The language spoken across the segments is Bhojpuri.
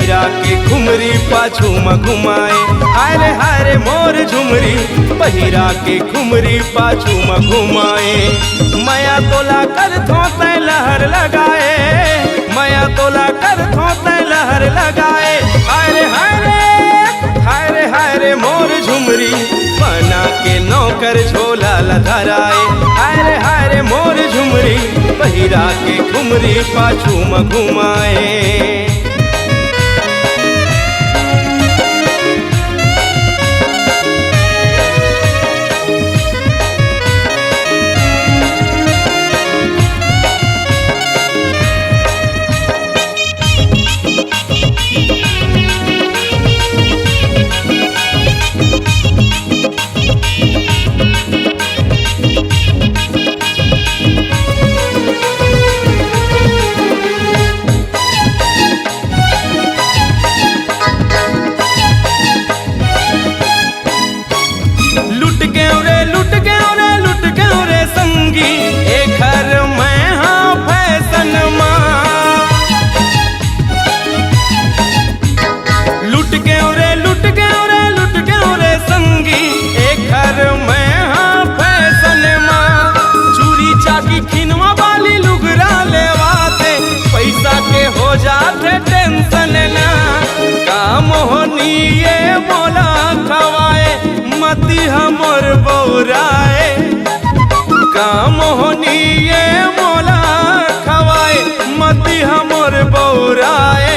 पहिरा के घुमरी पाछू में घुमाए। हाय रे मोर झुमरी पहिरा के घुमरी पाछू में घुमाए। माया तोला कर धोते लहर लगाए, माया तोला कर धोते लहर लगाए। हाय रे मोर झुमरी बना के नौकर झोला लधराए। हाय रे मोर झुमरी पहिरा के घुमरी पाछू में घुमाए। मोहनिए मोला खवाए मती हमर बौराए। का मोहनिए मोला खवाए मती हमर बौराए।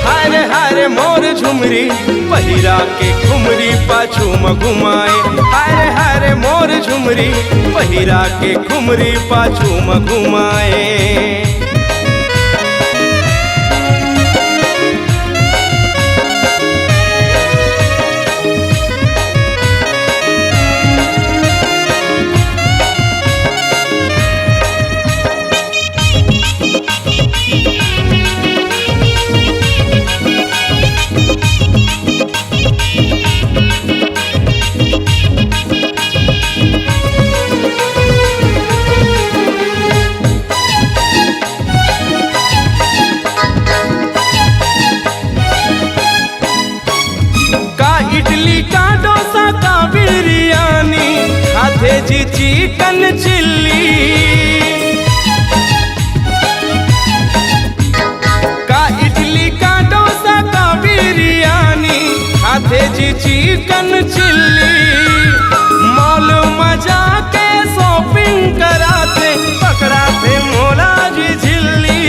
हाय रे मोर झुमरी पहिरा के घुमरी पाछू में घुमाए। हाय रे मोर झुमरी पहिरा के घुमरी पाछू में घुमाए। जी चिकन चिल्ली का इडली का डोसा का बिरयानी खाते जी चिकन चिल्ली। मॉल मजा के शॉपिंग कराते पकड़ाते मोला जी झिल्ली।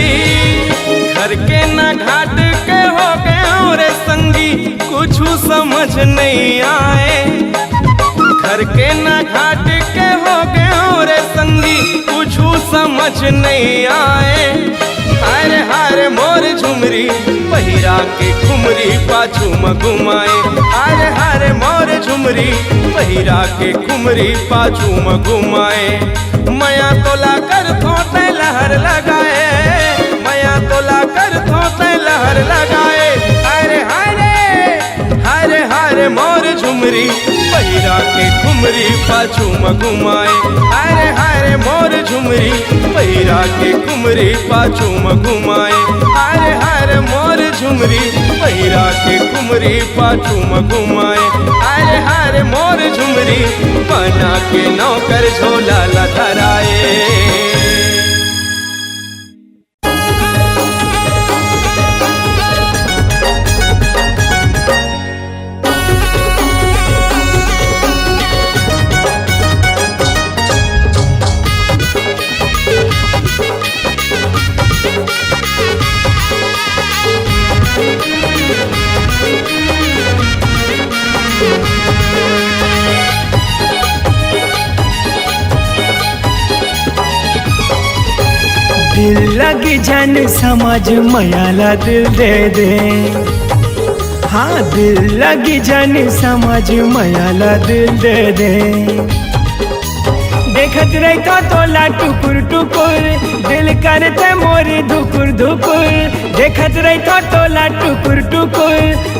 घर के ना घाट के हो गए और संगी कुछ समझ नहीं आए। घर के ना घाट के हो गए और संगी कुछ समझ नहीं आए। हाय रे मोर झुमरी पहिरा के घुमरी पाछू में घुमाए। हाय रे मोर झुमरी पहिरा के घुमरी पाछू में घुमाए। माया तोला कर थोते लहर लगाए, माया तोला कर थोते लहर लगाए। हाय रे मोर झुमरी पहिरा के घुमरी पाछू में घुमाए। हाय रे मोर झुमरी पहिरा के घुमरी पाछू में घुमाए। हाय रे मोर झुमरी पहिरा के घुमरी पाछू में घुमाए। हाय रे मोर झुमरी बना के नौकर झोला लधराए। दिल लगी जन समझ मयाला दिल दे दे। हाँ दिल लगी जन समझ मयाला दिल दे दे। देखत रहता तोला टुकुर टुकुर दिल करते मोरी धुकुर धुकुर। देखत रहता तोला टुकुर टुकुर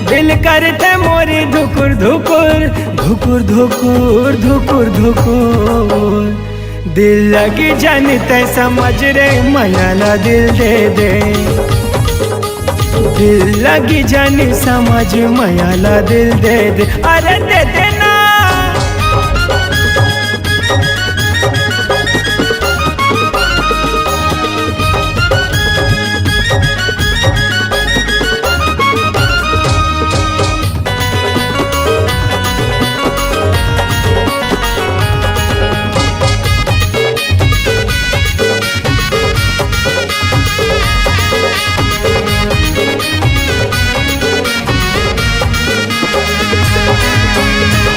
दिल करते मोरी धुकुर धुकुर धुकुर धुकुर धुकुर धुकुर। दिल लगी जानते समझ रे मयाला दिल दे दे। दिल लगी जन समझ मयाला दिल दे दे, अरे दे देना।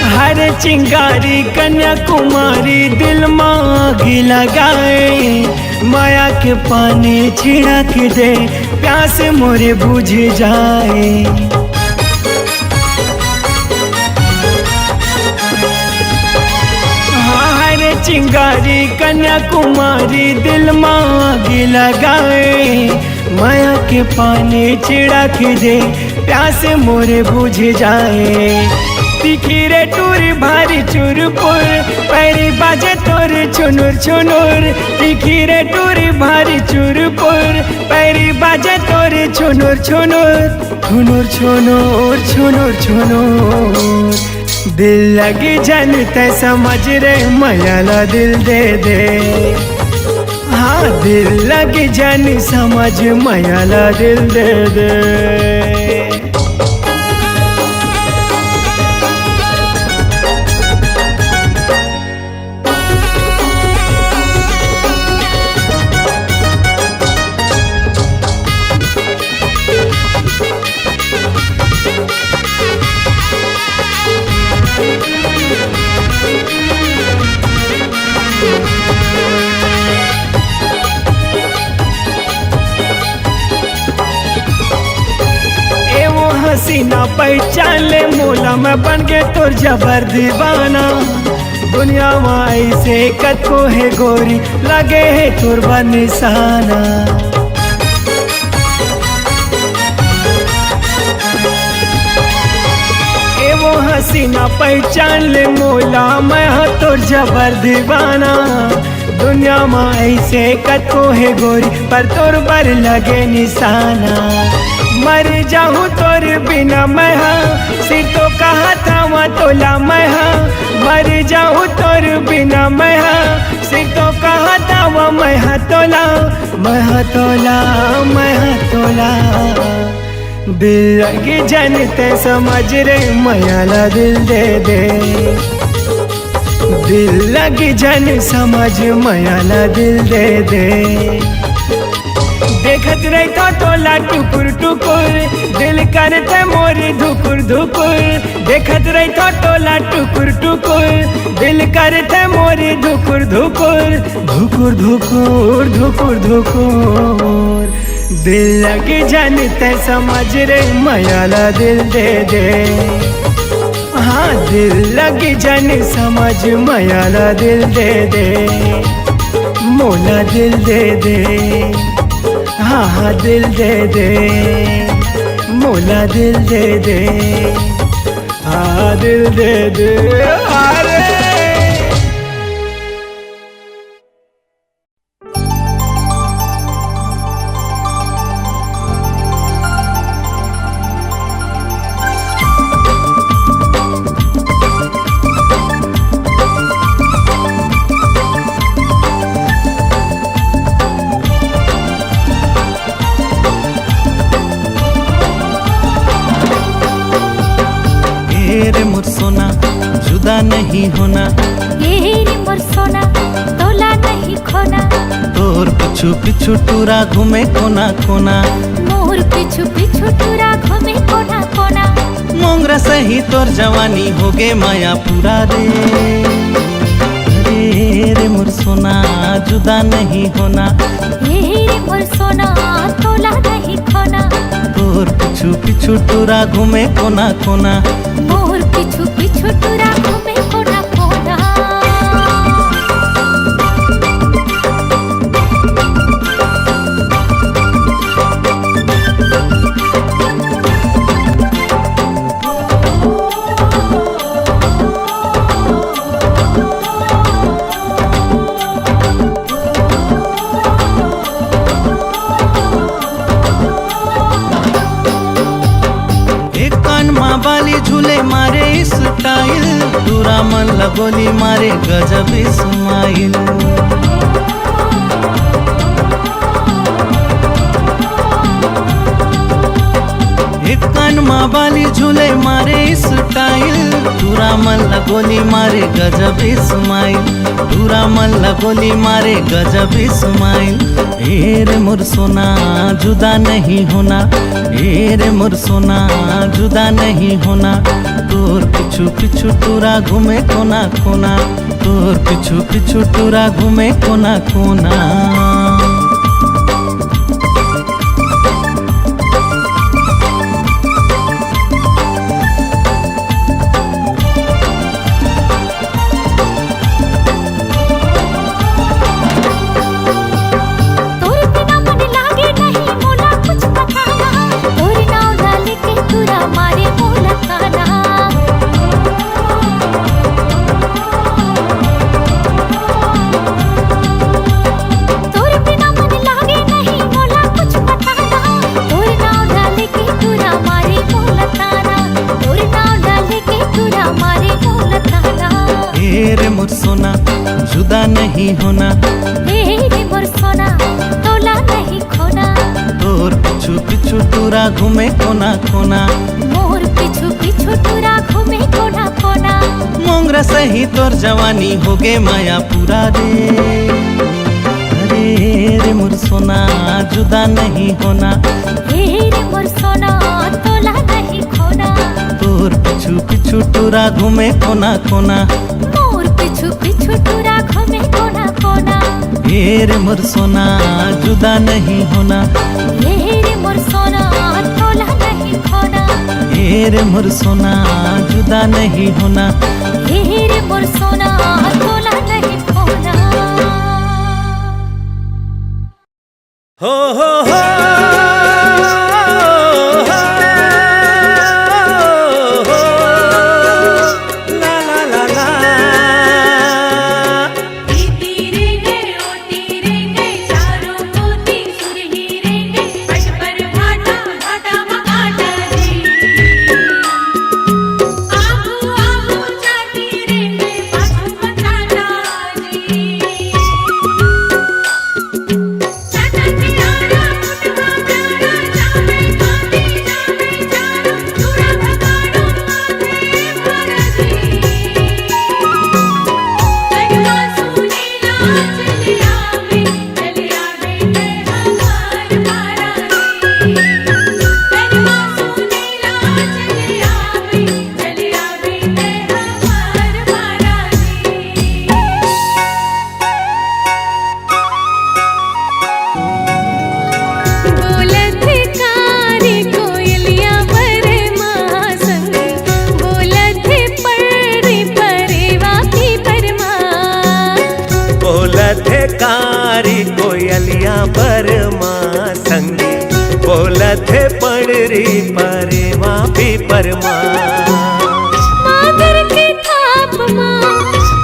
हर चिंगारी कन्याकुमारी दिल मांगी लगाए, माया के पानी छिड़क दे प्यास मोरे बुझ जाए। हर चिंगारी कन्याकुमारी दिल मांगी लगाए, माया के पानी छिड़क दे प्यास मोरे बुझ जाए। तीखी रे टूर भारी चुरपुर पैरी बाजे तोर छुनुर छुनुर, तीखी रे टूर भारी चुरपुर पैरी बाजे तोर छुनुर छुनुर, छुनुर छुनुर छुनुर छुनुर। दिल लगी जन ते समझ रे मयाला दिल दे दे, हाँ दिल लगी जन समझ मयाला दिल दे दे। हसीना पहचान ले मोला मैं बन के तोर जबर दीवाना, दुनिया माई से कत को है गोरी लगे है तोर निशाना। ए वो हसीना पहचान ले मोला मैं हाँ तोर जबर दीवाना, दुनिया माई से कत को है गोरी पर तोर पर लगे निशाना। मर जाऊं तोर बिना मैं हाँ सिर तो कहा था वहाँ तोला मैं हाँ, मर जाऊं तोर बिना मैं हाँ सिर तो कहा था वहाँ मैं हाँ तोला, मैं हाँ तोला मैं हाँ तोला। दिल लगी जनते समझ रे मयाला दिल दे दे, दिल लगी जन समझ मयाला दिल दे दे। देखत रही तो टोला टुकुर टुकुर दिल करते मोरी धुकुर धुकुर, देखत रही तो टोला टुकुर टुकुर दिल करते मोरी धुकुर धुकुर, धुकुर धुकुर धुकुर धुकुर। दिल लगी जानते समझ रे मयाला दिल दे दे, हाँ दिल लगी जन समझ मयाला दिल दे दे, मोला दिल दे दे, हाँ हाँ दिल दे दे, मोला दिल दे दे, हाँ दिल दे दे। अरे जुदा नहीं होना, ये रे मोर सोना तोला नहीं खोना, तोर पिछु पिछु टूरा घूमे कोना कोना, मोर पिछु पिछु टूरा घूमे कोना कोना। मोंगरा सही तोर जवानी हो गे माया पूरा रे, रे रे मोर सोना जुदा नहीं होना, ये रे मोर सोना तोला नहीं खोना, तोर पिछु पिछु टूरा घूमे कोना कोना, मोर पिछु पिछु टूरा घूमे कोना कोना। झूले मारे स्टाइल, पूरा मन लगोली मारे गजब इस्माइल। एक कान माँ बाली झूले मारे स्टाइल, पूरा मन लगोली मारे गजब इस्माइल, पूरा मन लगोली मारे गजब इस्माइल। ए रे मोर सोना जुदा नहीं होना, ए रे मोर सोना जुदा नहीं होना, तोर पिछु पिछु टूरा घूमे कोना कोना, तोर पिछु पिछु टूरा घूमे कोना कोना। सोना जुदा नहीं होना, रे मोर सोना तोला नहीं खोना, तोर पिछु पिछु टूरा घूमे कोना कोना, मोर पिछु पिछु टूरा घूमे कोना कोना। मोंगरा सही तोर जवानी हो गे माया पूरा रे, अरे रे मोर सोना जुदा नहीं होना, रे मोर सोना तोला नहीं खोना, तोर पिछु पिछु टूरा घूमे कोना कोना, पिछु पिछु टूरा घूमे कोना कोना। ए रे मोर सोना जुदा नहीं होना, रे मोर सोना तोला नहीं खोना, ए रे मोर सोना जुदा नहीं होना, रे मोर सोना तोला नहीं खोना। हो हो हो कोयलिया परमा संगी, बोलत है पड़री परेवा भी परमा। मादर के थाप माँ,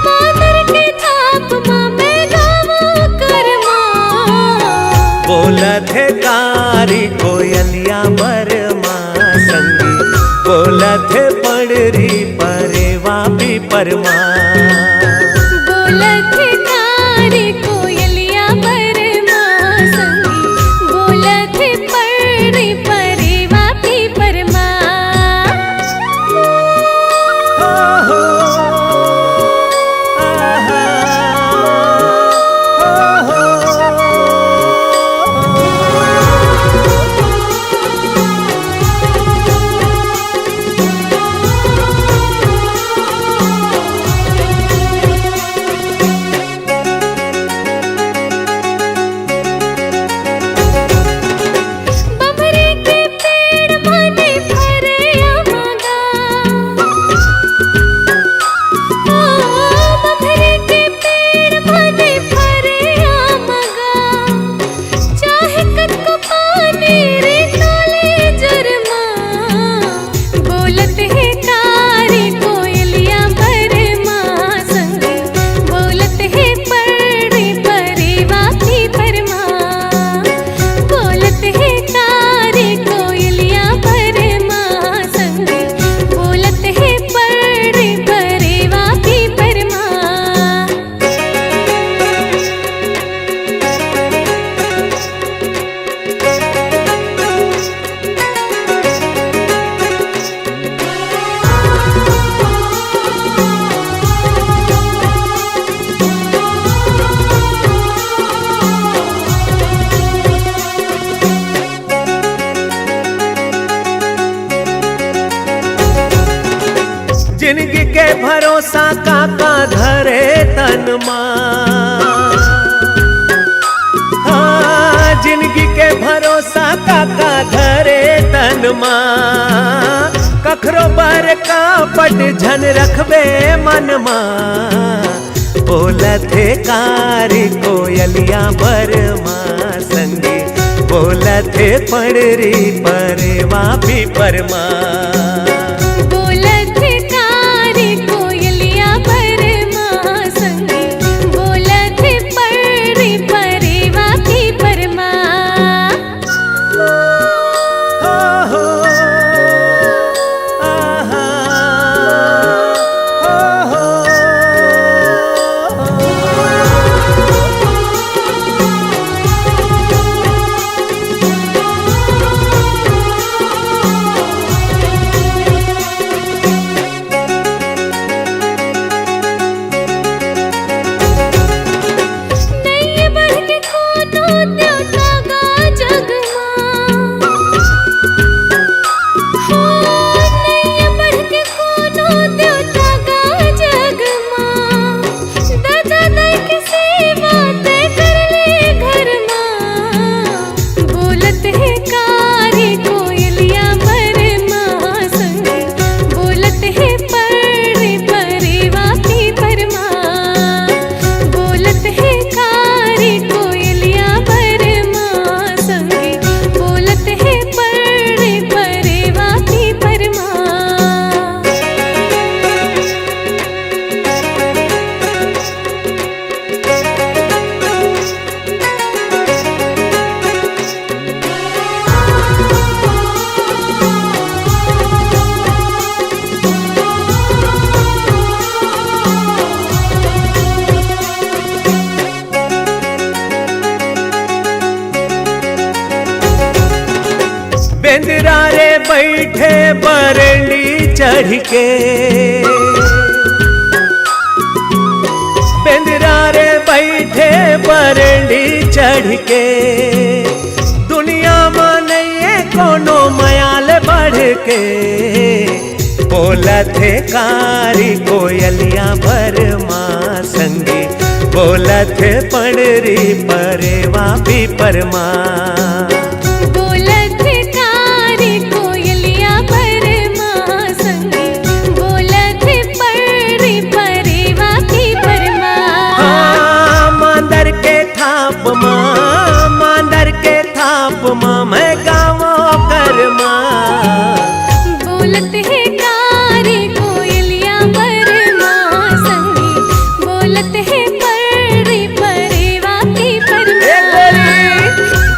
मादर के थाप माँ मैं गावा करमा। बोलत है कारी कोयलिया परमा संगी, बोलत है पड़री परेवा भी परमा। बोलत है कारी कोयलिया परमा संगी, बोलत है पड़री परेवा भी परमा। भरोसा काका धरे तनमा, हाँ जिंदगी के भरोसा काका धरे तनमा। कखरो बर का पट झन रखबे मनमा, बोलत है कारी कोयलिया बरमा संगे, बोलत है पड़री परेवा भी परमा। बोलत है कारी कोयलिया परमा संगे, बोलत है पड़री परेवा भी परमा। बेंदरा रे बैठे बरंडी चढ़ के, बेंदरा रे बैठे बरंडी चढ़ के। दुनिया में नहीं कोनो मयाल बढ़ के, बोलत है कारी कोयलिया बरमा संगे, बोलत है पड़री परेवा भी परमा। मांदर के थाप मां मैं गावो करमा, बोलत है कारी कोयलिया बरमा संगे, बोलत है पड़री परेवा की परमा।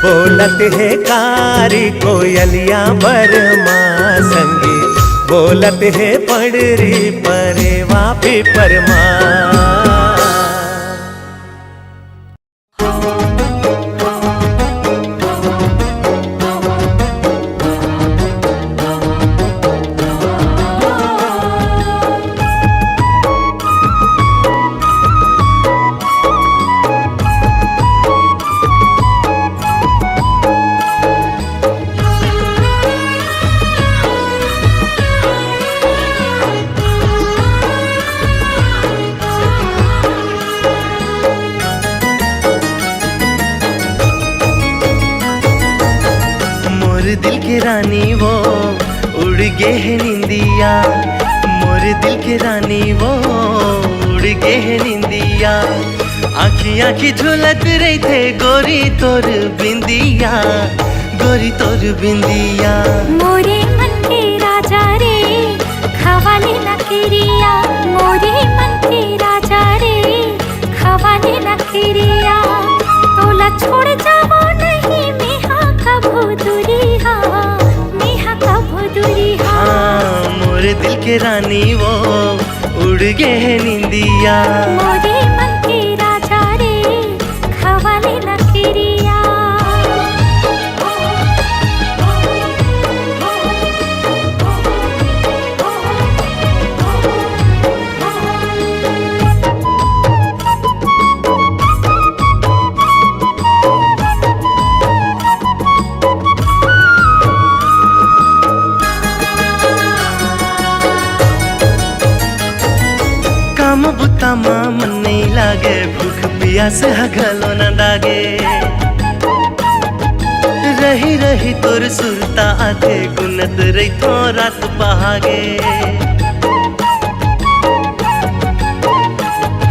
बोलत है कारी कोयलिया बरमा संगे, बोलत है पड़री परेवा भी परमा। दिल के रानी वो उड़ गे है निंदिया, मोर दिल के रानी वो उड़ गे है निंदिया। आखी आखी झुलत रही थे गोरी तोर बिंदिया, गोरी तोर बिंदिया। मोरे मन के राजा रे खवाले न खिरिया, मोरे मन के राजा रे खवाले न खिरिया। तोला छोड़ जाओ नहीं मेहा कभू दूरिहा, मेहा कभू दूरिहा। हाँ मोर दिल के रानी वो उड़ गे है निंदिया, मोरे मन के राजा रे खवाले न खिरिया। लागे भूख पियास हगलो न दागे रही रही तोर सुरता आधे गुनत रही थो रात पहागे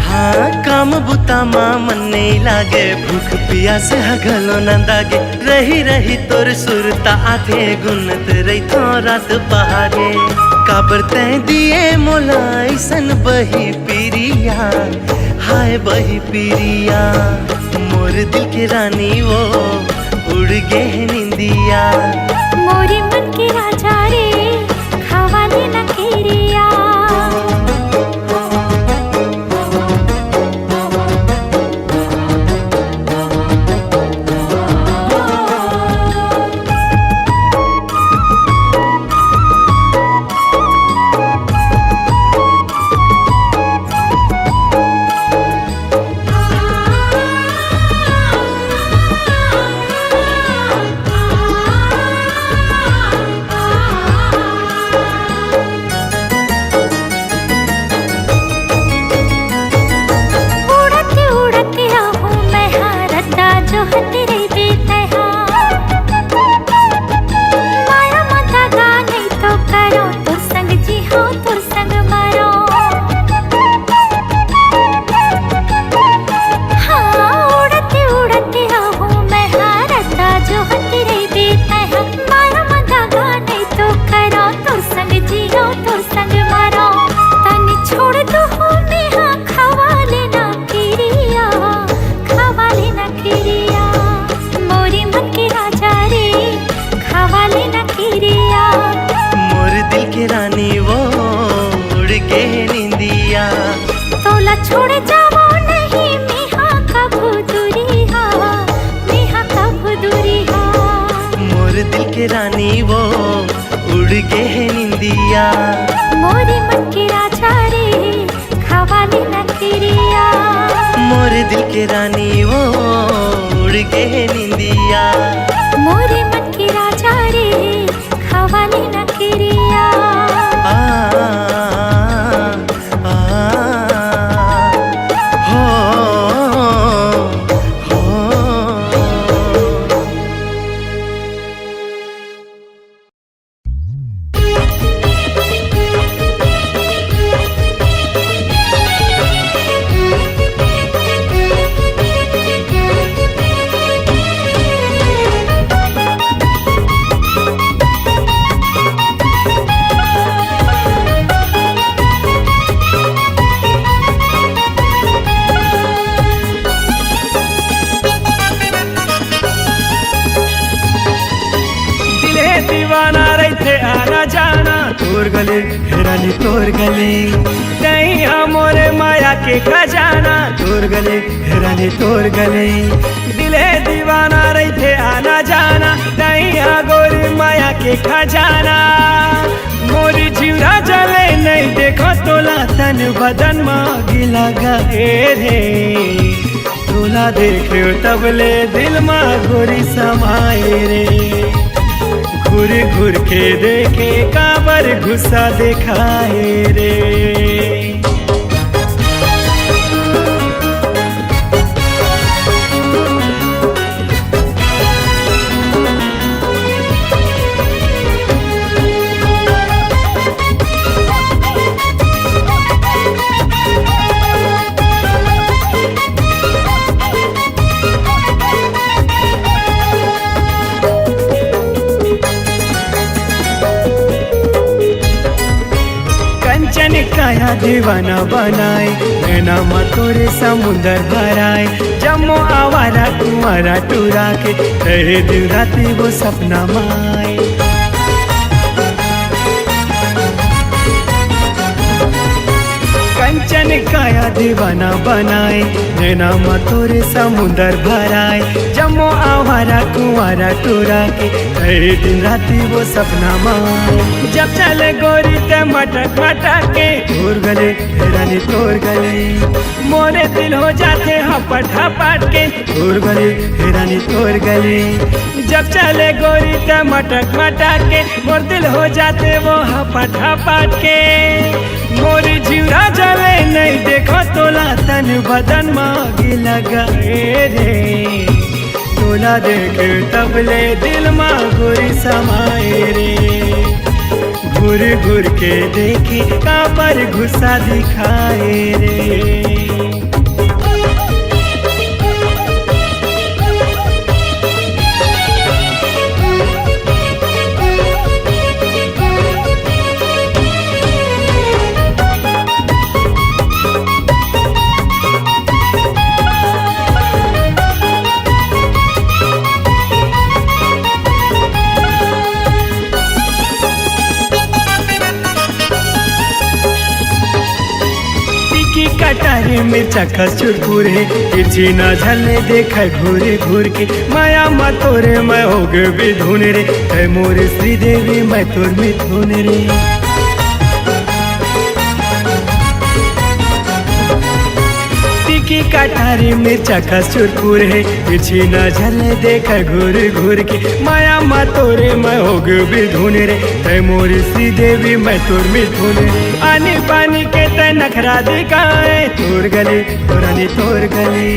हाँ काम बुता माँ मन नहीं लागे भूख पियास हगलो न दागे रही रही तोर सुरता आधे गुनत रही थो रात पहागे काबर तय दिए मोला ऐसन बही पीरिया हाय बही पीरिया मोर दिल के रानी वो उड़ गे निंदिया मोरे मन के राजा रे खवाले न केरिया रानी वो उड़ के निंदिया तोला छोड़ जावो नहीं मिहा कभू दूरिहा मिहा कभू दूरिहा मोर दिल के रानी वो उड़ के निंदिया मोरे मन के राजा रे खवाले न केरिया मोर दिल के रानी वो उड़ के निंदिया मोरे मन के राजा रे खवाले न केरिया तोर गले हेरानी तोर गले नहीं मोरे माया के खजाना तोर गले हेरानी तोर गले दिले दीवाना रही थे आना जाना नहीं गोरी माया के खजाना मोरी जीवरा जले नहीं देखो तोला तन बदन मागी लगा रे तोला देखे तबले दिल मा गोरी समाए रे घूर घूर के देखे काबर गुस्सा दिखाए रे काया दीवाना बनाए नैना तोरे समुंदर भराए जम्मो आवारा तुम्हारा टूरा के तेरे दिन राती वो सपना माए कंचन काया दीवाना बनाए नैना तोरे समुंदर भराए जम्मो आवारा कुंवारा टूरा के तेरे दिन राती वो सपना माए जब चले गोरी ते मटक मटक के तोर गले रानी तोर गले मोरे दिल हो जाते हपट हपट के तोर गले रानी तोर गले जब चले गोरी ते मटक मटक के मोर दिल हो जाते वो हपट हपट के मोरी जीव जिउरा जले नहीं देखो तोला तन बदन मांगी लगाए रे तोला देखे तबले दिल माँ गोरी समाए रे घूर घूर के देखे का पर गुस्सा दिखाए रे कटारे मिर्चा कसूर पूरे तिरछी न झलने देखा घूरे घूर के माया मतोरे मैं हो गए भी धुन रे है मोर श्रीदेवी मैं तोर मिथुन रे की कटारी मिर्चा कसूर पूरे तिरछी न झलने देखा घूर घूर के माया मतोरे मैं हो गए भी धुन रे है मोर श्रीदेवी मैं तोर मिथुन रे आनी पानी के ते नखरा दिखाए तोर गले तोरानी तोर गले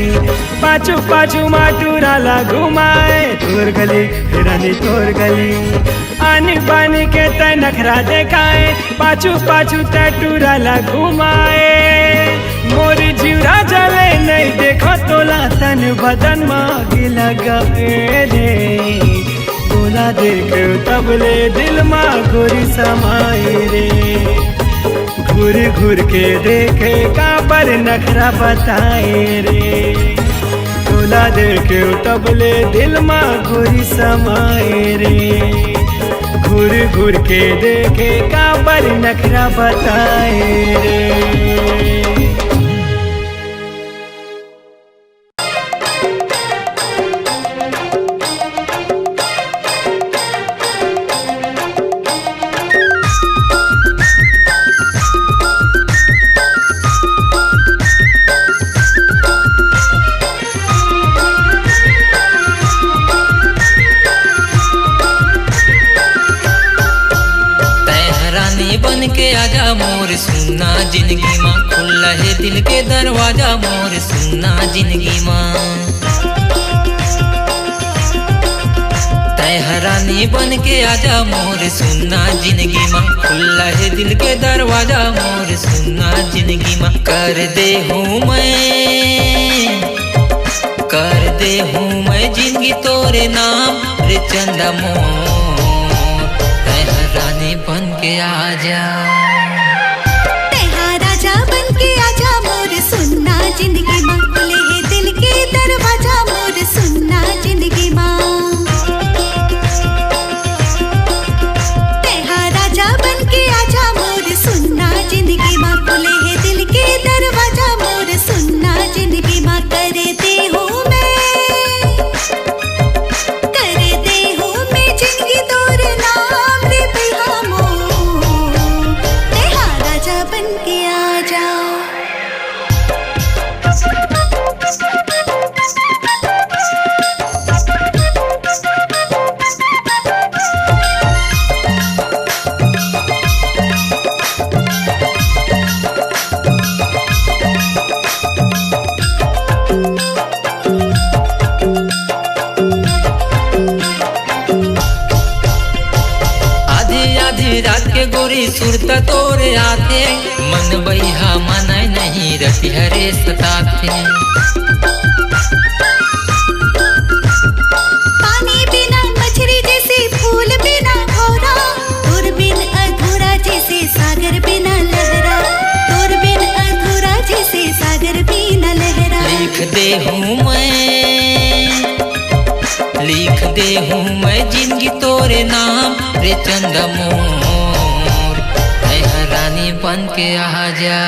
पाछू पाछू माटूरा ला घुमाए तोर गले रानी तोर गले आनी पानी के ते नखरा दिखाए पाछू पाछू टूरा ला घुमाए मोर जिउरा जले नहीं देखो तोला तन बदन मांगी लगाए रे तोला देखे तबले दिल माँ गोरी समाए रे घूर घूर के देखे का पर नखरा बताए रे तोला देखे तबले दिल माँ गोरी समाए रे घूर घूर के देखे का पर नखरा बताए रे बन के आजा मोर सुनना जिंदगी माँ खुला है दिल के दरवाजा मोर सुनना जिंदगी माँ तैहरानी बन के आजा मोर सुनना जिंदगी माँ खुला है दिल के दरवाजा मोर सुनना जिंदगी माँ कर दे हूँ मैं जिंदगी तोरे नाम रे चंदा मोर तैहरानी बन के आजा राजा बन के आजा मोर सुनना जिंदगी माँ खुले है दिल के दरवाजा मोर सुनना जिंदगी माँ राजा बन के आजा मोर सुनना जिंदगी माँ खुले है दिल के दरवाजा मोर सुनना जिंदगी माँ कर दे हूँ मैं जिंदगी तोर नाम रे भैया मोर राजा बन के आजा रात के गोरी सुरता तोरे आते मन बैहा मन नहीं रति हरे सताते पानी बिना मछली जैसे फूल बिना भौरा तोर बिन अधूरा जैसे सागर बिना लहरा तोर बिन अधूरा जैसे सागर बिना लहरा लिख दे हूँ मैं जिंदगी तोरे नाम रे चंदा मोर तैहरानी बन के आजा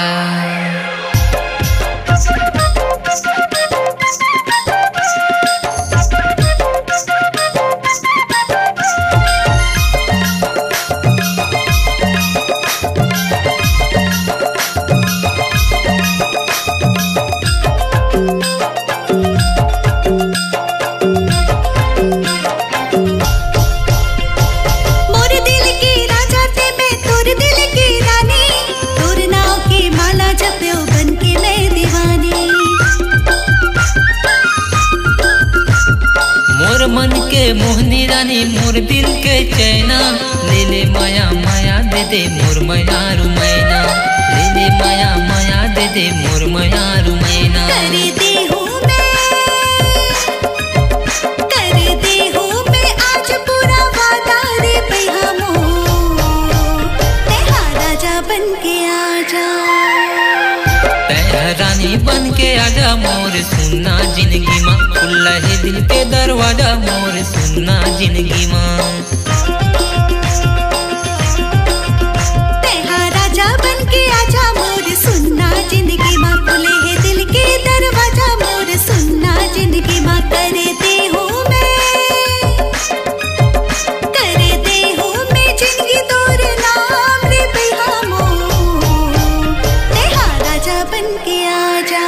मोर दिल की राजा ते मैं तोर दिल की रानी तोर नाव की माला मोहनी रानी मोर दिल के चैना, ले ले माया माया दे दे मोर माया रुमैना, ले ले माया माया दे दे मोर माया रुमैना। कर दे हूँ मैं आज पूरा वादा रे भैया मोर, तेरा राजा बन के आजा, तेरा रानी बन के आजा मोर सुनना जिंदगी माँ, खुला है दिल के दरवाजा मोर सुनना जिंदगी माँ। तेरा राजा बन के आजा मोर सुनना जिंदगी माँ, खुले है दिल के दरवाजा मोर सुनना जिंदगी माँ। कर दे हूँ मैं जिंदगी तोर नाम रे भैया मोर, तेरा राजा बन के आजा,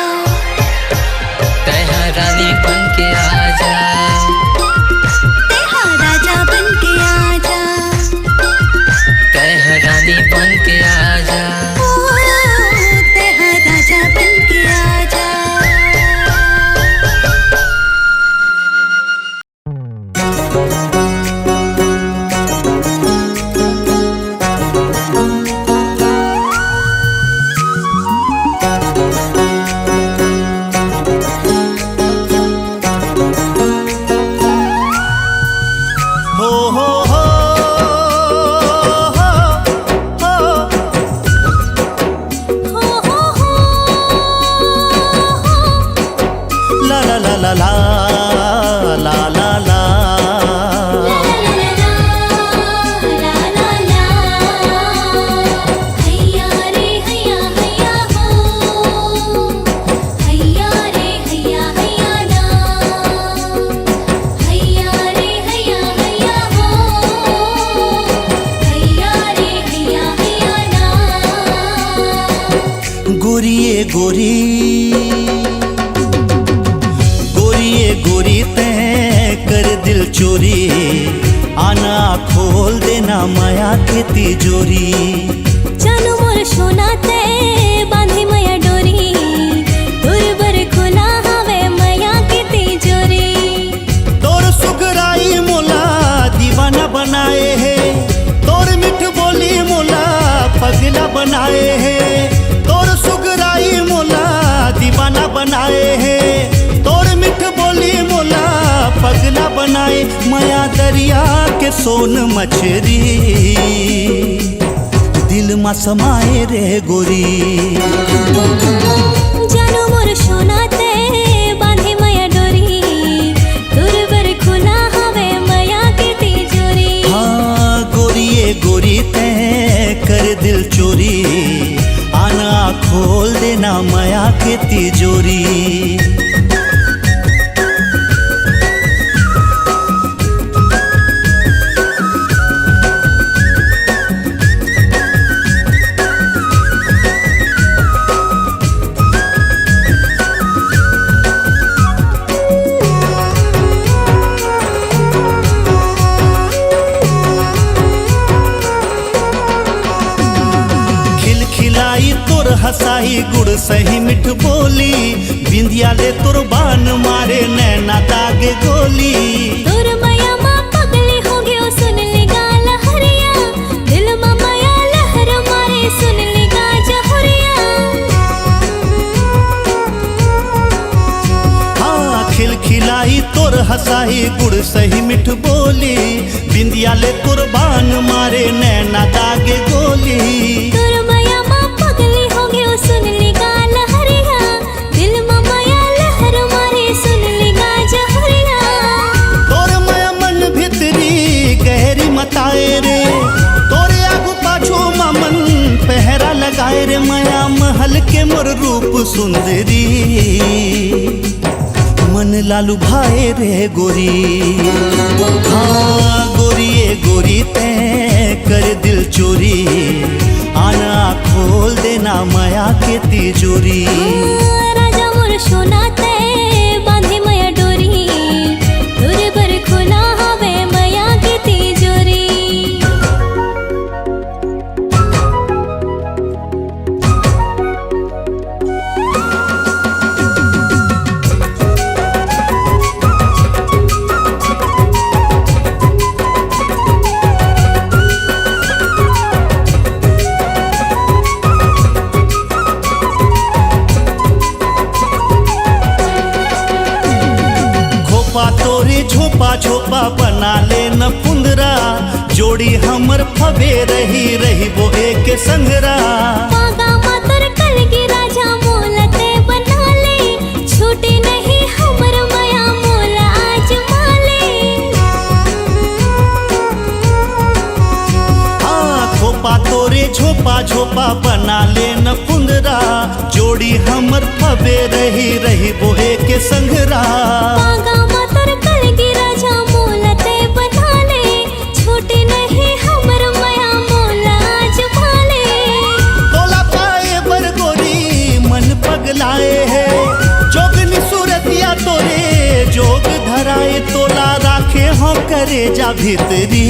तेरा रानी बन के आजा, तेरा राजा बन के आजा, तेरा रानी बन के आजा। ओ तेरा राजा बन के आजा। हो हो हो ला ला ला ला ला ला ला ला। गोरिए गोरी गोरिए गोरी तैं कर दिल चोरी, आना खोल देना माया के तिजोरी। জানো মোর সোনাতে বাঁধি মায়া ডোরি, তোর बर খোলা হবে মায়া के तिजोरी। तोर सुगराई मोला दीवाना बनाए है, तोर मिठ बोली मोला पगला बनाए है, तोर सुगराई मोला दीवाना बनाए है, तोर मिठ बोली मोला पगला बनाए। माया दरिया के सोन मछरी, दिल मा समाए रे गोरी। জানো মোর সোনাতে বাঁধি মায়া ডোরি, তোর बर খোলা হবে মায়া के तिजोरी। हाँ गोरिए गोरी तैं कर दिल चोरी, आना खोल देना माया के तिजोरी। खिलखिलाई तोर हसाई गुड़ सही मिठ बोली, बिंदिया ले तोर बान मारे नैना दागे गोली। তোর মায়া মা পাগলি हो गयो सुन ले गाल हरिया, दिल मा माया लहर मारे सुन ले गा जहरिया। हाँ खिलखिलाई तोर हसाई गुड़ सही मिठ बोली, बिंदिया ले तोर बान मारे नैना दागे गोली। তোর মায়া মা পাগলি हो गयो सुन ले गाल हरिया, दिल मा माया लहर मारे सुन ले गा जहरिया। तोर माया मन भितरी गहरी मताए रे, तोरे आगू पाछू मन पहरा लगाए रे। माया महल के मोर रूप सुंदरी, मन लालू भाए रे गोरी। हाँ गोरिए गोरी तैं कर दिल चोरी, आना खोल देना माया के तिजोरी। রাজা মোর সোনাতে বাঁধি মায়া ডোরি, তোর बर খোলা হবে মায়া के तिजोरी। जोड़ी हमर फबे रही रही वो एक संगरा। पागा मातर कलगी राजा मोलते बना ले, छूटे नहीं हमर माया मोल आज माले। हाँ खोपा तोरे झोपा झोपा बना ले न कुंदरा, जोड़ी हमर फबे रही रही वो एक संगरा। पागा मातर कलगी राजा मोलते बना ले, छूटे नहीं हमर माया मोल आज माले। तोला पाए बर गोरी मन पगलाए है, जोगनी सूरतिया तोरे जोग धराए। तोला राखे हो करे जा भीतरी,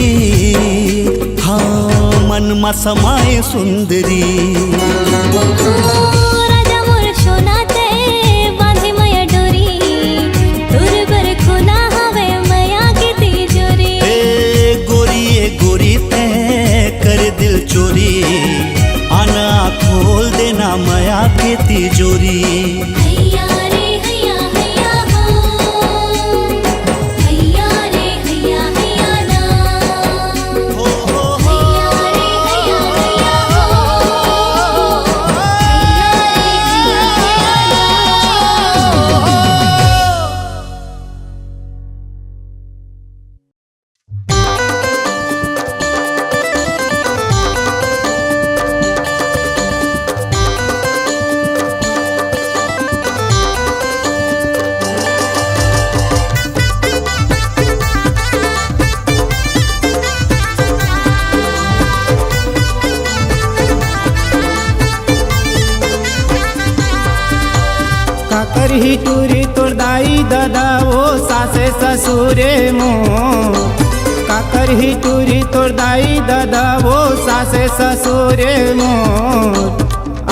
हाँ मन मा समाए सुंदरी। राजा मोर सोनाते बांधे माया डोरी, तोर बर खुला हवे माया के तिजोरी। ए गोरी ते कर दिल चोरी, आना खोल देना माया के तिजोरी। हैया रे हैया हैया हो, हैया रे हैया हैया ना। हो हो हो हैया रे हैया हैया हो, हैया रे हैया हैया काकर ही टूरी तोर दाई दादा वो सासे ससुरे मोर। काकर ही टूरी तोर दाई दादा वो सासे ससुरे मोर।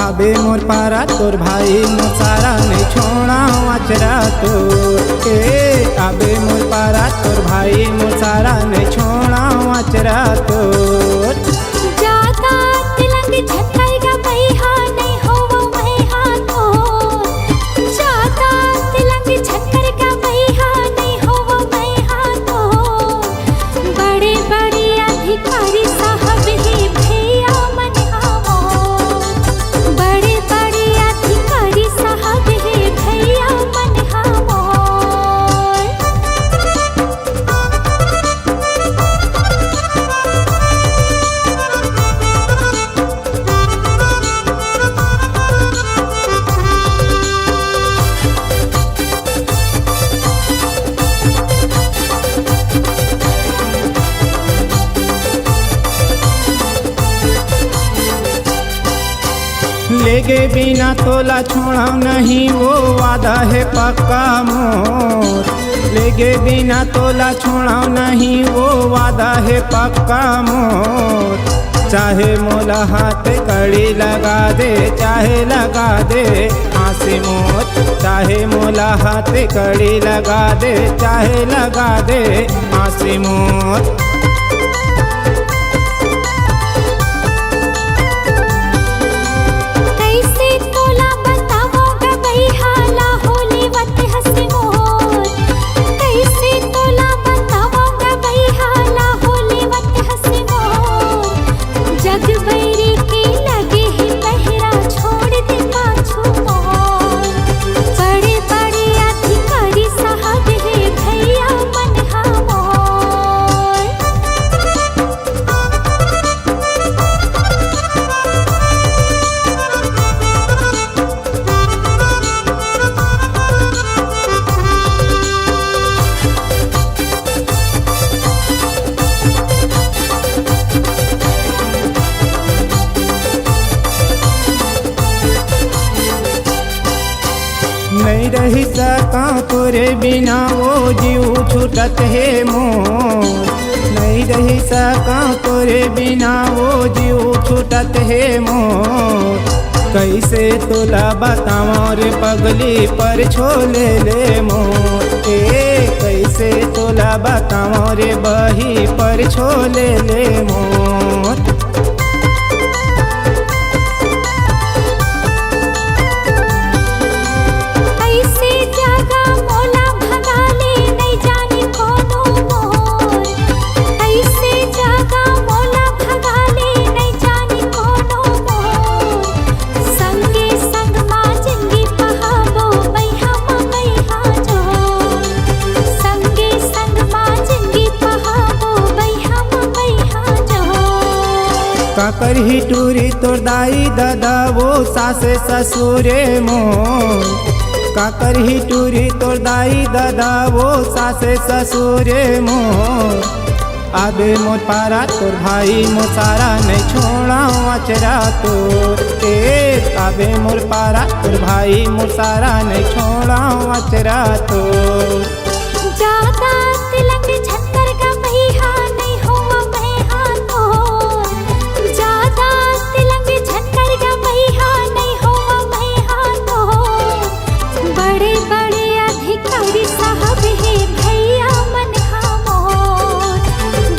आबे मोर पारा तोर भाई मोर सारा नहीं छोड़ा अचरा तोर। ए आबे मोर पारा तोर भाई मोर सारा नहीं छोड़ा अचरा तोर। जाता तिलंग झटकाएगा मैहा नहीं होवो मैहा तो। जाता तिलंग झटकाएगा मैहा नहीं होवो मैहा तो। बड़े बड़े अधिकारी साहब ही भैया मन हमोर। बड़े बड़े अधिकारी साहब ही भैया मन हमोर। लेगे बिना तोला छोड़ा नहीं वो वादा है पक्का मोर। लेगे बिना तोला छोड़ा नहीं वो वादा है पक्का मोर। चाहे मोला हाथ कड़ी लगा दे चाहे लगा दे आसे मोर। चाहे मोला हाथ कड़ी लगा दे चाहे लगा दे आसे मोर। कैसे तोला बतावो गई हाला होली वत हसी मोर। कैसे तोला बतावो गई हाला होली वत हसी मोर। जग बैरी के लगे ही पहरा छोड़ दे पाछू मोर। बड़े बड़े अधिकारी साहब है भैया मन हमोर। नहीं रही सका तोरे बिना वो जीव छूटत है मोर। नहीं रही सका तोरे बिना वो जीव छूटत है मोर। कैसे तोला बताओ रे पगली पर छोले ले मोर। ए कैसे तोला बताओ रे बही पर छोले ले मोर। ऐसे जागा मोला भगा ले नहीं जाने कोनो मोर। ऐसे जागा काकर ही टूरी तोर दाई दादा वो सासे ससुरे मोर काकर ही टूरी तोर दाई दादा वो सासे ससुरे मोर आबे मोर पारा तोर भाई मोर सारा नहीं छोड़ा अचरा तोर आबे मोर पारा तोर भाई मोर सारा नहीं छोड़ा अचरा तोर ज्यादा तिलक झंकर का भैया नहीं हुआ भैया तो ज्यादा तिलक झंकर का भैया नहीं हुआ भैया तो बड़े बड़े अधिकारी साहब है भैया मन मोर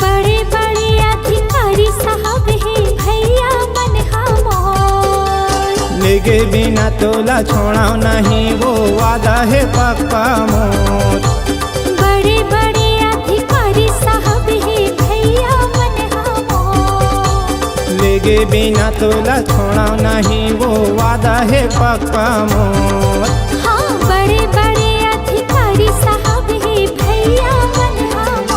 बड़े बड़े अधिकारी साहब है भैया मन मोर लेगे बिना तोला छोड़ा नहीं वो वादा है पक्का मोर बड़े बड़े अधिकारी साहब है भैया मन मोर लेगे बिना तोला छोड़ा नहीं वो वादा है पक्का मोर हाँ बड़े बड़े अधिकारी साहब है भैया मन मोर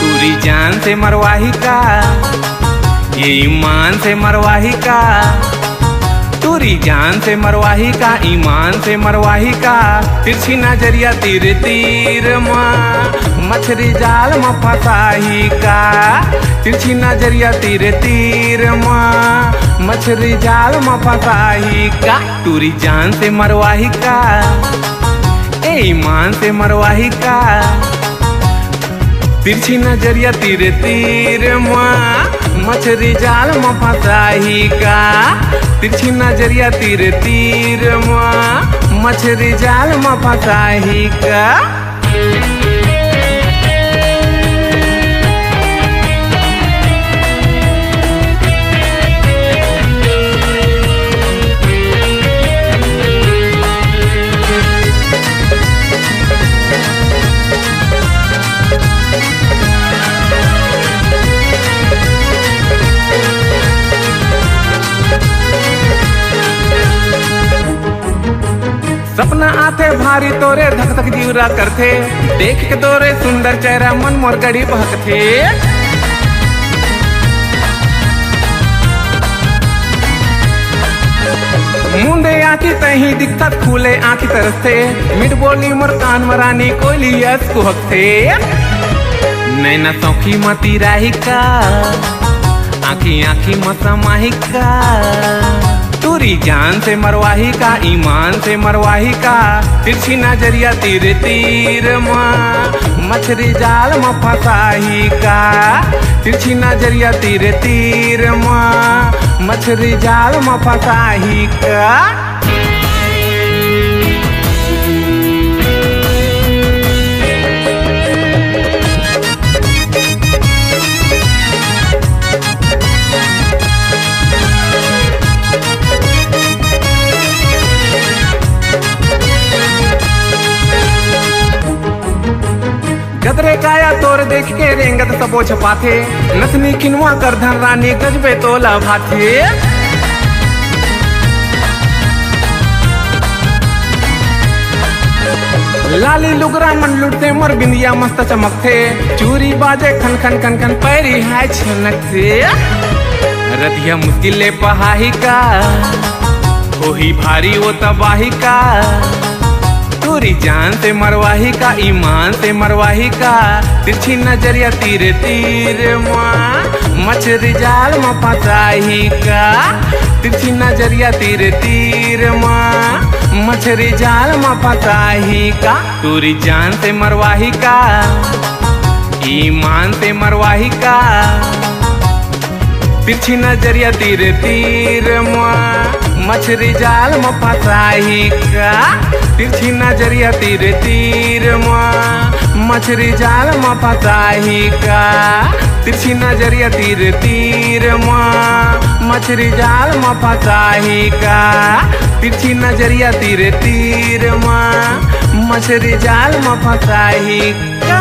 तूरी जान से मरवाही का ये ईमान से मरवाही का तूरी जान से मरवाही का ईमान से मरवाही का तिरछी नजरिया तीर तीर माँ मछली जाल में फसाही का तिरछी नजरिया तीर तीर माँ मछली जाल में फसाही का तूरी जान से मरवाही का ए ईमान से मरवाही का तिरछी नजरिया तीर तीर माँ मछली जाल में फसाही का तिरछी नजरिया तीर तीर माँ मछली जाल में फसाही का सपना आते भारी तोरे धक धक जीवरा करते देख के तोरे सुंदर चेहरा मन मोर गड़ी बहकते मुंडे आँखी तही दिखता खुले आँखी तरसते मिट बोली मोर कान मरानी कोयली यस कुहकते नैना सौखी मती राही का आँखी आँखी मसमाही का तूरी जान से मरवाही का ईमान से मरवाही का तिरछी नजरिया तीर तीर माँ मछली जाल में फसाही का तिरछी नजरिया तीर तीर माँ मछली जाल में फसाही का गदरे काया तोर देख के रेंगत सबो छपाथे नथनी खिनवा कर धन रानी गजबे तोला भाथे लाली लुगरा मन लुटते मोर बिंदिया मस्त चमकते चूरी बाजे खन खन खन खन पैरी है छनकते रतिया मुश्किले पहाही का होही भारी वो तबाही का तूरी जान से मरवाही का ईमान से मरवाही का तिरछी नजरिया तीर तीर माँ मछली जाल में फसाही का तिरछी नजरिया तीर तीर माँ मछली जाल में फसाही का तूरी जान से मरवाही का ईमान से मरवाही का तिरछी नजरिया तीर तीर माँ मछली जाल में फसाही का तिरछी नजरिया तीर तीर माँ मछली जाल में फसाही का तिरछी नजरिया तीर तीर माँ मछली जाल में फसाही का तिरछी नजरिया तीर तीर माँ मछरी जाल में फंसाही का